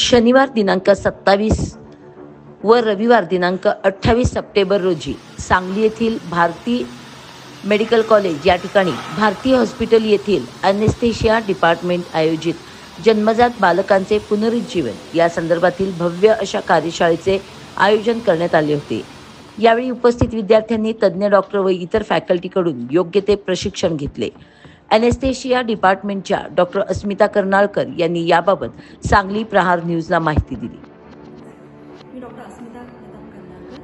शनिवार दिनांक 27 व रविवार दिनांक 28 सप्टेंबर रोजी सांगली येथील भारती मेडिकल कॉलेज या ठिकाणी भारती हॉस्पिटल येथील ॲनेस्थेशिया डिपार्टमेंट आयोजित जन्मजात बालकांचे पुनरुज्जीवन या संदर्भातील भव्य अशा कार्यशाळेचे आयोजन करण्यात आले होते। यावेळी उपस्थित विद्यार्थ्यांनी तज्ज्ञ डॉक्टर व इतर फॅकल्टीकडून योग्य ते प्रशिक्षण घेतले। ॲनेस्थेशिया डिपार्टमेंटच्या डॉक्टर अस्मिता कर्नाळकर यांनी याबाबत सांगली प्रहार न्यूजला माहिती दिली। मी डॉक्टर अस्मिता कर्नाळकर,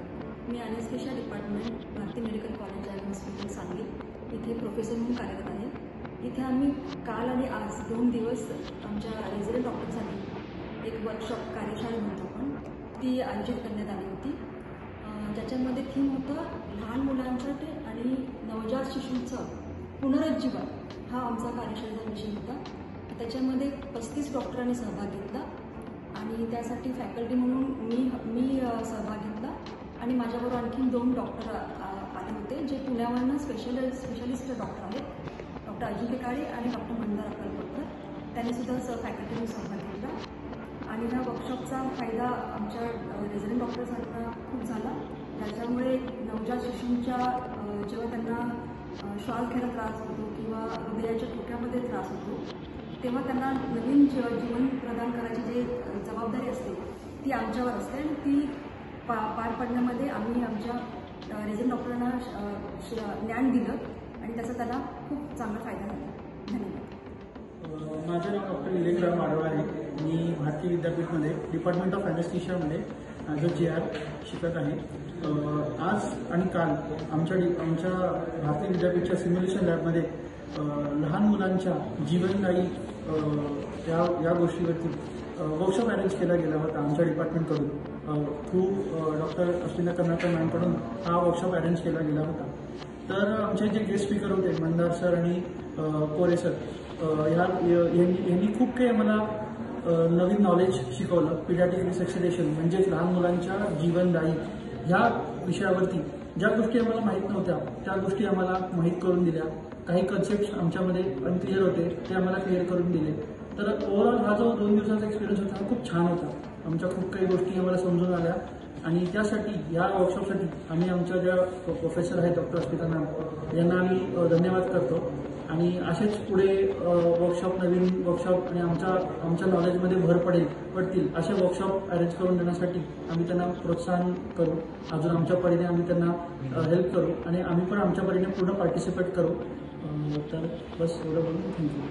मी anaesthesia department Bharati medical college and hospital Sangli इथे प्रोफेसर म्हणून कार्यरत आहे। इथे आम्ही काल आणि आज 2 दिवस आमच्या रेझिडेंट डॉक्टरसाठी एक वर्कशॉप कार्यशाळा म्हणतो आपण ती आयोजित करण्यात आली होती। ज्याच्यामध्ये थीम होतं लहान मुलांसाठी आणि नवजात शिशूंचं पुनरुज्जीवन हा आमचा कार्यशाळेचा विषय होता। त्याच्यामध्ये 35 डॉक्टरांनी सहभाग घेतला आणि त्यासाठी फॅकल्टी म्हणून मी सहभाग घेतला आणि माझ्याबरोबर आणखी 2 डॉक्टर आले होते जे पुण्यावरून स्पेशलिस्ट डॉक्टर आहेत, डॉक्टर अजिंक्य काळे आणि डॉक्टर मंदार अक्कलकोटकर, त्यांनी सुद्धा फॅकल्टीने सहभाग घेतला। आणि ह्या वर्कशॉपचा फायदा आमच्या रेझिडेंट डॉक्टर्सांना खूप झाला। त्याच्यामुळे नवजात शिशूंच्या जेव्हा त्यांना श्वास घ्यायला त्रास होतो किंवा हृदयाच्या ठोक्यामध्ये त्रास होतो तेव्हा त्यांना नवीन जीवन प्रदान करायची जी जबाबदारी असते ती आमच्यावर असते आणि ती पार पाडण्यामध्ये आम्ही आमच्या रेझिडेंट डॉक्टरांना ज्ञान दिलं आणि त्याचा त्यांना खूप चांगला फायदा झाला। धन्यवाद। माझं नाव डॉक्टर निलेश माडवा आहे। मी भारती विद्यापीठमध्ये डिपार्टमेंट ऑफ ॲनेस्थेशियामध्ये ॲज अ JR शिकत आहे। आज आणि काल आमच्या भारती विद्यापीठच्या सिम्युलेशन लॅबमध्ये लहान मुलांच्या जीवनदायी या गोष्टीवरती वर्कशॉप अरेंज केला गेला होता आमच्या डिपार्टमेंटकडून थ्रू डॉक्टर अस्मिता कर्नाळकर मॅमकडून हा वर्कशॉप अरेंज केला गेला होता। तर आमचे जे गेस्ट स्पीकर होते मंदार सर आणि कोरे सर यांनी खूप काही आम्हाला नवीन नॉलेज शिकवलं। पिडियाट्रिक रिसक्सिनेशन म्हणजेच लहान मुलांच्या जीवनदायी ह्या विषयावरती ज्या गोष्टी आम्हाला माहीत नव्हत्या त्या गोष्टी आम्हाला माहीत करून दिल्या। काही कन्सेप्ट आमच्यामध्ये अनक्लिअर होते ते आम्हाला क्लिअर करून दिले। तर ओव्हरऑल हा जो 2 दिवसाचा एक्सपिरियन्स होता हा खूप छान होता। आमच्या खूप काही गोष्टी आम्हाला समजून आल्या आणि त्यासाठी या वर्कशॉपसाठी आम्ही आमच्या ज्या प्रोफेसर आहेत डॉक्टर अस्मिता मॅम यांना आम्ही धन्यवाद करतो आणि असेच पुढे वर्कशॉप नवीन वर्कशॉप आणि आमच्या नॉलेजमध्ये भर पडतील असे वर्कशॉप अरेंज करून देण्यासाठी आम्ही त्यांना प्रोत्साहन करू। अजून आमच्या परीने आम्ही त्यांना हेल्प करू आणि आम्ही पण आमच्या परीने पूर्ण पार्टिसिपेट करू। तर बस एवढं बोलून थँक्यू।